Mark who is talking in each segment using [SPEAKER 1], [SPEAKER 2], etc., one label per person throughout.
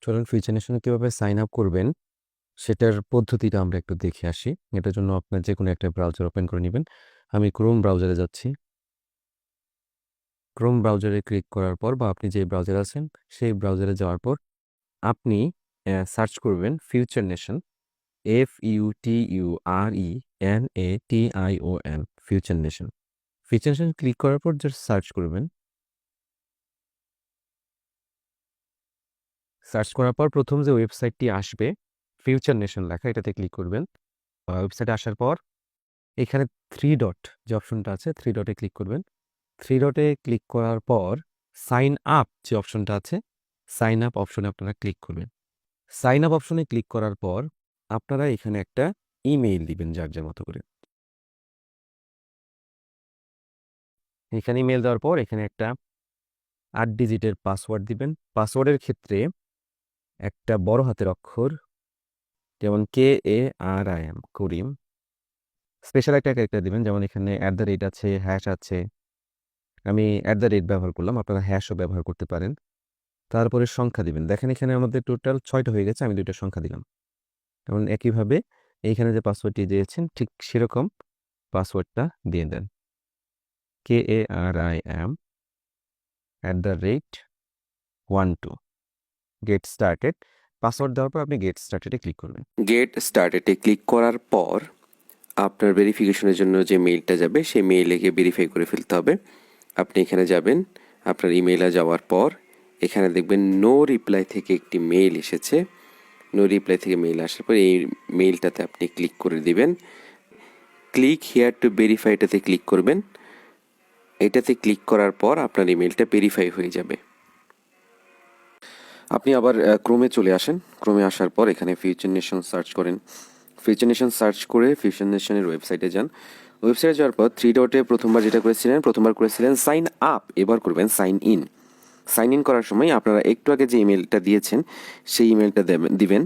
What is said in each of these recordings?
[SPEAKER 1] চলুন ফিউচার নেশনে কিভাবে sign up করবেন সেটার পদ্ধতিটা আমরা একটু দেখে আসি। এটার জন্য আপনার যে কোনো একটা ব্রাউজার ওপেন করে নেবেন। আমি ক্রোম ব্রাউজারে যাচ্ছি। ক্রোম ব্রাউজারে ক্লিক করার পর বা আপনি যে ব্রাউজারে আছেন সেই ব্রাউজারে যাওয়ার পর আপনি সার্চ করবেন future nation, FUTURENATION, future nation. Future nation click করার পর জাস্ট সার্চ করবেন। সার্চ করার পর প্রথম যে ওয়েবসাইটটি আসবে ফিউচার নেশন লেখা, এটাতে ক্লিক করবেন। ওয়েবসাইটে আসার পর এখানে থ্রি ডট যে অপশনটা আছে, থ্রি ডটে ক্লিক করবেন। থ্রি ডটে ক্লিক করার পর সাইন আপ যে অপশনটা আছে, সাইন আপ অপশনে আপনারা ক্লিক করবেন। সাইন আপ অপশনে ক্লিক করার পর আপনারা এখানে একটা ইমেইল দিবেন যার যার মতো করে। এখানে ইমেইল দেওয়ার পর এখানে একটা 8 ডিজিটের পাসওয়ার্ড দিবেন। পাসওয়ার্ডের ক্ষেত্রে একটা বড় হাতের অক্ষর, যেমন KARIM, করিম। স্পেশাল একটা ক্যারেক্টার দিবেন, যেমন এখানে @ আছে, হ্যাশ আছে। আমি @ ব্যবহার করলাম, আপনারা হ্যাশও ব্যবহার করতে পারেন। তারপরে সংখ্যা দিবেন। দেখেন এখানে আমাদের টোটাল 6টা হয়ে গেছে, আমি 2টা সংখ্যা দিলাম। এবং একইভাবে এইখানে যে পাসওয়ার্ডটি দিয়েছেন ঠিক সেরকম পাসওয়ার্ডটা দিয়ে দেন। KARIM @12 get started. পাসওয়ার্ড দেওয়ার পর আপনি গেট স্টার্টেডে ক্লিক করবেন।
[SPEAKER 2] গেট স্টার্টেডে ক্লিক করার পর আপনার ভেরিফিকেশনের জন্য যে মেইলটা যাবে সেই মেইলে গিয়ে ভেরিফাই করে ফেলতে হবে। আপনি এখানে যাবেন, আপনার ইমেইলে যাওয়ার পর এখানে দেখবেন নো রিপ্লাই থেকে একটি মেইল এসেছে। নো রিপ্লাই থেকে মেইল আসার পর এই মেইলটাতে আপনি ক্লিক করে দিবেন। ক্লিক হিয়ার টু ভেরিফাই এটাতে ক্লিক করবেন। এটাতে ক্লিক করার পর আপনার ইমেইলটা ভেরিফাই হয়ে যাবে। আপনি আবার ক্রোমে চলে আসেন। ক্রোমে আসার পর এখানে ফিউচার নেশন সার্চ করেন। ফিউচার নেশন সার্চ করে ফিউচার নেশনের ওয়েবসাইটে যান। ওয়েবসাইটে যাওয়ার পর থ্রি ডটে প্রথমবার করেছিলেন সাইন আপ, এবার করবেন সাইন ইন। সাইন ইন করার সময় আপনারা একটু আগে যে ইমেলটা দিয়েছেন সেই ইমেলটা দিবেন।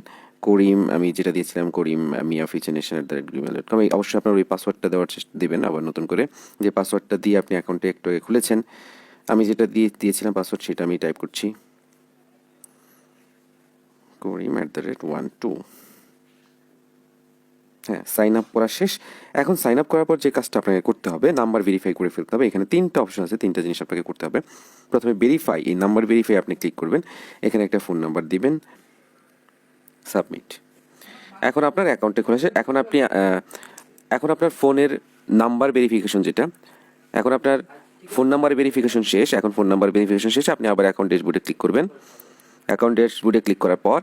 [SPEAKER 2] করিম, আমি যেটা দিয়েছিলাম করিম মিয়া ফিউচার নেশন@gmail.com। অবশ্যই আপনার ওই পাসওয়ার্ডটা দেওয়ার চেষ্টা দিবেন আবার নতুন করে, যে পাসওয়ার্ডটা দিয়ে আপনি অ্যাকাউন্টে একটু আগে খুলেছেন। আমি যেটা দিয়েছিলাম পাসওয়ার্ড সেটা আমি টাইপ করছি, করিম@12। হ্যাঁ, সাইন আপ করা শেষ। এখন সাইন আপ করার পর যে কাজটা আপনাকে করতে হবে, নাম্বার ভেরিফাই করে ফেলতে হবে। এখানে 3টা অপশন আছে, 3টা জিনিস আপনাকে করতে হবে। প্রথমে ভেরিফাই, এই নাম্বার ভেরিফাই আপনি ক্লিক করবেন। এখানে একটা ফোন নাম্বার দিবেন, সাবমিট। এখন আপনার অ্যাকাউন্টে খোলা শেষ। এখন আপনার ফোনের নাম্বার ভেরিফিকেশন যেটা, এখন আপনার ফোন নাম্বার ভেরিফিকেশন শেষ। এখন ফোন নাম্বার ভেরিফিকেশন শেষে আপনি আবার অ্যাকাউন্ট ড্যাশবোর্ডে ক্লিক করবেন। অ্যাকাউন্ট ড্যাশবোর্ডে ক্লিক করার পর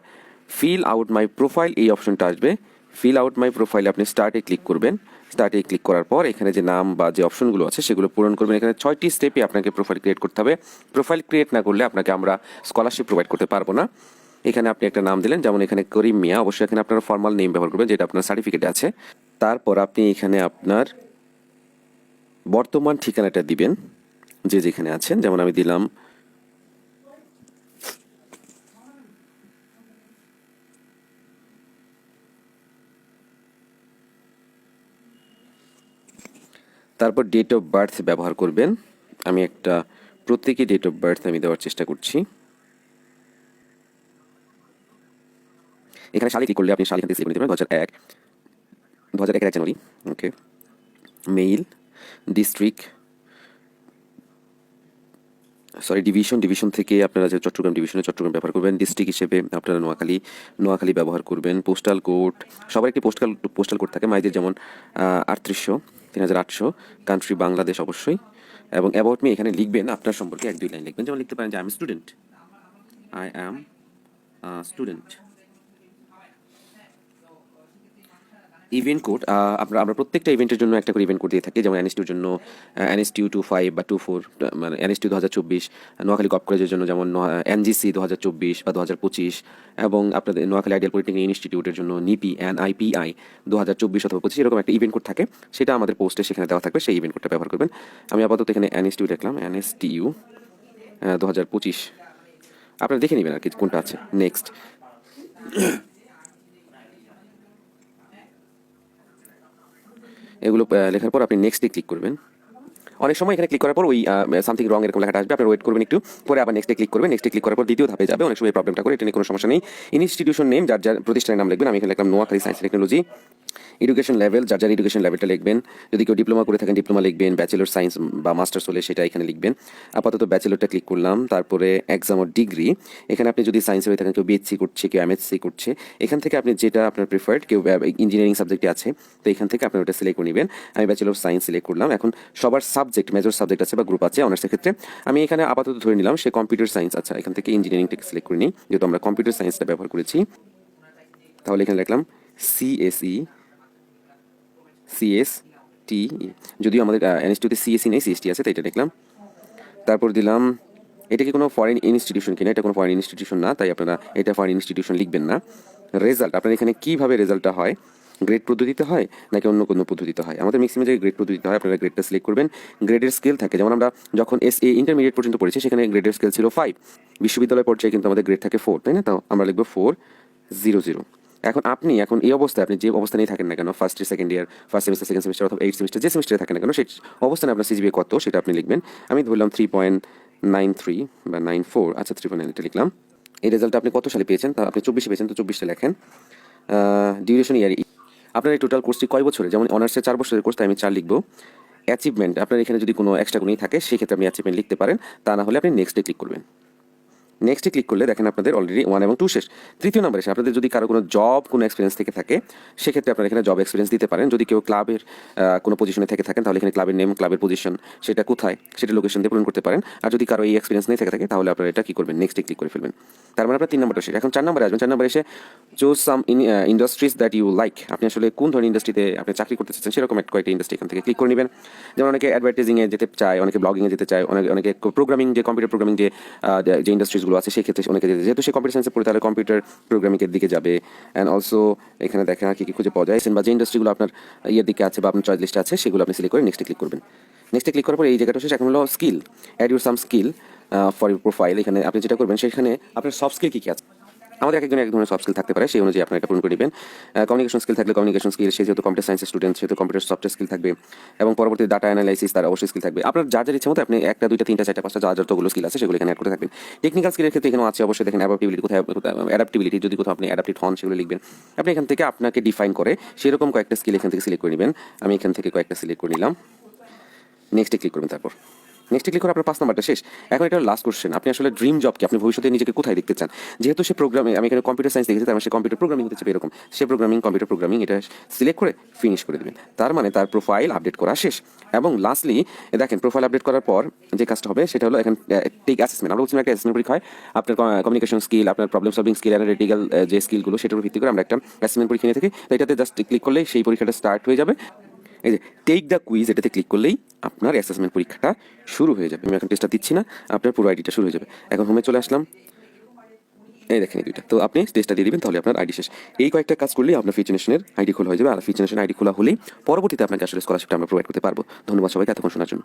[SPEAKER 2] ফিল আউট মাই প্রোফাইল এই অপশনটা আসবে। ফিল আউট মাই প্রোফাইল আপনি স্টার্টে ক্লিক করবেন। স্টার্টে ক্লিক করার পর এখানে যে নাম বা যে অপশনগুলো আছে সেগুলো পূরণ করবেন। এখানে 6টি স্টেপে আপনাকে প্রোফাইল ক্রিয়েট করতে হবে। প্রোফাইল ক্রিয়েট না করলে আপনাকে আমরা স্কলারশিপ প্রোভাইড করতে পারবো না। এখানে আপনি একটা নাম দিলেন, যেমন এখানে করিম মিয়া, অবশ্যই এখানে আপনার ফর্মাল নেম ব্যবহার করবেন যেটা আপনার সার্টিফিকেটে আছে। তারপর আপনি এখানে আপনার বর্তমান ঠিকানাটা দিবেন যে যেখানে আছেন, যেমন আমি দিলাম তারপর ডেট অফ বার্থ ব্যবহার করবেন। আমি একটা প্রত্যেকই ডেট অফ বার্থ আমি দেওয়ার চেষ্টা করছি। এখানে সালে ক্লিক করলে আপনি সাল এখান থেকে সিলেক্ট করে দেবেন, 2001 জানুয়ারি। ওকে, মেইল, ডিস্ট্রিক্ট, ডিভিশন থেকে আপনারা যে চট্টগ্রাম ডিভিশনে চট্টগ্রাম ব্যবহার করবেন। ডিস্ট্রিক্ট হিসেবে আপনারা নোয়াখালী ব্যবহার করবেন। পোস্টাল কোড, সবার একটি পোস্টাল কোড থাকে। মাইদের যেমন 3800 কান্ট্রি বাংলাদেশ অবশ্যই। এবং অ্যাবাউট মি এখানে লিখবেন আপনার সম্পর্কে 1-2 লাইন লিখবেন, যেমন লিখতে পারেন যে I am student. Event code, আমরা প্রত্যেকটা ইভেন্টের জন্য একটা করে ইভেন্ট কোড দিয়ে থাকি, যেমন NS2 জন্য NS2 25 বা 24, মানে NS2 2024। নোয়াখালী গভ কলেজের জন্য যেমন NGC 2024 বা 2025, এবং আপনাদের নোয়াখালী আইডিয়াল পলিটেকনিক ইনস্টিটিউটের জন্য NIPI 2024 অথবা 25, এরকম একটা ইভেন্ট কোড থাকে। সেটা আমাদের পোস্টে সেখানে দেওয়া থাকবে, সেই ইভেন্ট কোডটা ব্যবহার করবেন। আমি আপাতত এখানে NS2 দেখলাম, NSTU 2025, আপনারা দেখে নেবেন আর কি কোনটা আছে। নেক্সট, এগুলো লেখার পর আপনি নেক্সটে ক্লিক করবেন। অনেক সময় এখানে ক্লিক করার পর ওই সামথিং রং এরকম লেখাটা আসবে, আপনি ওয়েট করবেন একটু, পরে আবার নেক্সটে ক্লিক করবেন, নেক্সটে ক্লিক করার পর দ্বিতীয় ধাপে যাবে, অনেক সময় এই প্রবলেমটা করে, এটা নিয়ে কোনো সমস্যা নেই। ইনস্টিটিউশন নেম, যার যার প্রতিষ্ঠানের নাম লিখবেন, আমি এখানে লিখলাম Noakhali science technology. Education level, যার যার এডুকেশন লেভেলটা লিখবেন, যদি কেউ ডিপ্লোমা করে থাকেন ডিপ্লোমা লিখবেন, ব্যাচেলর সায়েন্স বা মাস্টার্স হলে সেটা এখানে লিখবেন। আপাতত ব্যাচেলরটা ক্লিক করলাম, তারপরে এক্সাম ও ডিগ্রি, এখানে আপনি যদি সায়েন্সে হয়ে থাকেন, কেউ বিএসসি করছে, কেউ এমএসসি করছে, এখান থেকে আপনি যেটা আপনার প্রিফার্ড, কেউ ইঞ্জিনিয়ারিং সাবজেক্টে আছে, তো এখান থেকে আপনার ওটা সিলেক্ট করে নেবেন। আমি ব্যাচেলর অফ সায়েন্স সিলেক্ট করলাম। এখন সবার সাবজেক্ট, মেজর সাবজেক্ট আছে বা গ্রুপ আছে অনার্সের ক্ষেত্রে, আমি এখানে আপাতত ধরে নিলাম সে কম্পিউটার সায়েন্স। আচ্ছা, এখান থেকে ইঞ্জিনিয়ারিংটাকে সিলেক্ট করে নিই, যেহেতু আমরা কম্পিউটার সায়েন্সটা ব্যবহার করেছি। তাহলে এখানে লিখলাম সিএসটি, যদিও আমাদের ইনস্টিটিউটে সিএসি নেই, সিএসটি আছে, তাই এটা লিখলাম। তারপর দিলাম, এটা কি কোনো ফরেন ইনস্টিটিউশন কিনা, এটা কোনো ফরেন ইনস্টিটিউশন না, তাই আপনারা এটা ফরেন ইনস্টিটিউশন লিখবেন না। রেজাল্ট, আপনার এখানে কীভাবে রেজাল্টটা হয়, গ্রেড পদ্ধতিতে হয় নাকি অন্য কোনো পদ্ধতিতে হয়? আমাদের ম্যাক্সিমাম যে গ্রেড পদ্ধতিতে হয়, আপনারা গ্রেডটা সিলেক্ট করবেন। গ্রেডের স্কেল থাকে, যেমন আমরা যখন ইন্টারমিডিয়েট পর্যন্ত পড়েছি সেখানে গ্রেডের স্কেল ছিল 5, বিশ্ববিদ্যালয় পর্যায়ে কিন্তু আমাদের গ্রেড থাকে 4, তাই না? তাও আমরা লিখবো 400। এখন আপনি এখন এই অবস্থায়, আপনি যে অবস্থানেই থাকেন না কেন, first year, second year, first semester, second semester অথবা 8 সেমিস্টার, যে সেমিস্টারে থাকেন না কেন, সেই অবস্থানে আপনার সিজিপিএ কত সেটা আপনি লিখবেন। আমি ধরলাম 3.93 বা 94, আচ্ছা 3.9 লিখলাম। এই রেজাল্টটা আপনি কত সালে পেয়েছেন? তা আপনি 24 পেয়েছেন, তো 24টা লেখেন। ডিউরেশন ইয়ার, আপনার এই টোটাল কোর্সটি কয় বছরের? যেমন অনার্সে 4 বছরের কোর্স, তাই আমি 4 লিখবো। অ্যাচিভমেন্ট, আপনার এখানে যদি কোনো এক্সট্রা কোনো থাকে সেক্ষেত্রে আপনি অ্যাচিভমেন্ট লিখতে পারেন, তা না হলে আপনি নেক্সটে ক্লিক করবেন। নেক্সটে ক্লিক করলে দেখেন আপনাদের অলরেডি 1 এবং 2 শেষ। তৃতীয় নম্বরে এসে আপনাদের যদি কারো কোনো জব কোনো এক্সপিরিয়েন্স থেকে থাকে, সেক্ষেত্রে আপনারা এখানে জব এক্সপিরিয়েন্স দিতে পারেন। যদি কেউ ক্লাবের কোনো পজিশনে থেকে থাকেন, তাহলে এখানে ক্লাবের নেম, ক্লাবের পজিশন, সেটা কোথায়, সেটা লোকেশন দিয়ে পূরণ করতে পারেন। আর যদি কারো এই এক্সপিরিয়েন্স নেই থেকে থাকে, তাহলে আপনারা এটা কী করবেন, নেক্সটে ক্লিক করে ফেলবেন। তার মানে আপনার 3 নম্বরটা শেষ। এখন 4 নম্বরে আসবেন। 4 নম্বরে এসে choose some industries that you like, আপনি আসলে কোন ধরনের ইন্ডাস্ট্রিতে আপনি চাকরি করতে চাচ্ছেন সেরকম কয়েকটা ইন্ডাস্ট্রি এখান থেকে ক্লিক করে নেবেন। যেমন অনেকে অ্যাডভার্টাইজিংয়ে যেতে চায়, অনেকে ব্লগিংয়ে যেতে চায়, অনেকে প্রোগ্রামিং, যে কম্পিউটার প্রোগ্রামিং যে ইন্ডাস্ট্রিজগুলো আছে সেক্ষেত্রে অনেকে যেহেতু সে কম্পিউটার সায়েন্সে পড়ে, তাহলে কম্পিউটার প্রোগ্রামিংয়ের দিকে যাবে। অ্যান্ড অলসো এখানে দেখেন আর কি খুঁজে পাওয়া যায়, বা যে ইন্ডাস্ট্রিগুলো আপনার ইয়ের দিকে আছে বা আপনার চয়েস লিস্টে আছে, সেগুলো আপনি সিলেক্ট করে নেক্সটে ক্লিক করবেন। নেক্সটে ক্লিক করার পর এই জায়গাটা শেষ। এখন হলো skill, add your some skill for your profile. এখানে আপনি যেটা করবেন, সেখানে আপনার সফট স্কিল কী কী আছে, আমাদের একজনের এক ধরনের সফট স্কিল থাকতে পারে, সেই অনুযায়ী আপনার এটা পূরণ করে নেবেন। কমিউনিকেশন স্কিল থাকলে কমিউনিকেশন স্কিল, সে যেহেতু কম্পিউটার সায়েন্সের স্টুডেন্ট সেহেতু কম্পিউটার সফটওয়্যার স্কিল থাকবে, এবং পরবর্তী ডাটা অ্যানালাইসিস তার অবশ্যই স্কিল থাকবে। আপনার যার যার ইচ্ছা মতো আপনি 1টা 2টা 3টা 4টা 5টা যার যতগুলো স্কিল আছে সেগুলো এখানে অ্যাড করতে থাকবেন। টেকনিক্যাল স্কিলের ক্ষেত্রে এখানে আছে অবশ্যই, দেখেন অ্যাডাপ্টিবিলিটি, কোথায় অ্যাডাপ্টিবিলিটি, যদি কোথাও আপনি অ্যাডাপ্টিভ হন সেগুলো লিখবেন। আপনি এখান থেকে আপনাকে ডিফাইন করে সেরকম কয়েকটা স্কিল এখান থেকে সিলেক্ট করে নেবেন। আমি এখান থেকে কয়েকটা সিলেক্ট করে নিলাম, নেক্সটে ক্লিক করবেন। তারপর নেক্সটে ক্লিক করে আপনার 5 নাম্বারটা শেষ। এখন এটা লাস্ট কোশ্চেন, আপনি আসলে ড্রিম জব কি, আপনি ভবিষ্যতে নিজেকে কোথায় দেখতে চান? যেহেতু সে প্রোগ্রামে, আমি এখানে কম্পিউটার সায়েন্স দেখেছি, তার মানে সে কম্পিউটার প্রোগ্রামিং হতে চাবে, এরকম সে কম্পিউটার প্রোগ্রামিং এটা সিলেক্ট করে ফিনিশ করে দেবেন। তার মানে তার প্রোফাইল আপডেট করা শেষ। এবং লাস্টলি দেখেন, প্রোফাইল আপডেট করার পর যে কাজটা হবে সেটা হলো, এখন টেক অ্যাসেসমেন্ট। আমরা বলছি একটা অ্যাসেসমেন্ট পরীক্ষা হয়, আপনার কমিউনিকেশন স্কিল, আপনার প্রবলেম সলভিং স্কিল, অ্যানালিটিক্যাল যে স্কিলগুলো, সেটার ভিত্তি করে আমরা একটা অ্যাসেসমেন্ট পরীক্ষা নিয়ে থাকি। তো এটাতে জাস্ট ক্লিক করলেই সেই পরীক্ষাটা স্টার্ট হয়ে যাবে। এই যে টেক দ্য কুইজ, এটাতে ক্লিক করলেই আপনার অ্যাসেসমেন্ট পরীক্ষাটা শুরু হয়ে যাবে। আমি এখন টেস্টটা দিচ্ছি না, আপনার পুরো আইডিটা শুরু হয়ে যাবে। এখন হোমে চলে আসলাম, এই দেখেন এই দুইটা, তো আপনি টেস্টটা দিয়ে দিবেন, তাহলে আপনার আইডি শেষ। এই কয়েকটা কাজ করলেই আপনার ফিউচার নেশনের আইডি খোলা হয়ে যাবে। আর ফিউচার নেশন আইডি খোলা হলেই পরবর্তীতে আপনাকে আসলে স্কলারশিপটা আমরা প্রোভাইড করতে পারবো। ধন্যবাদ সবাইকে এতক্ষণ শোনার জন্য।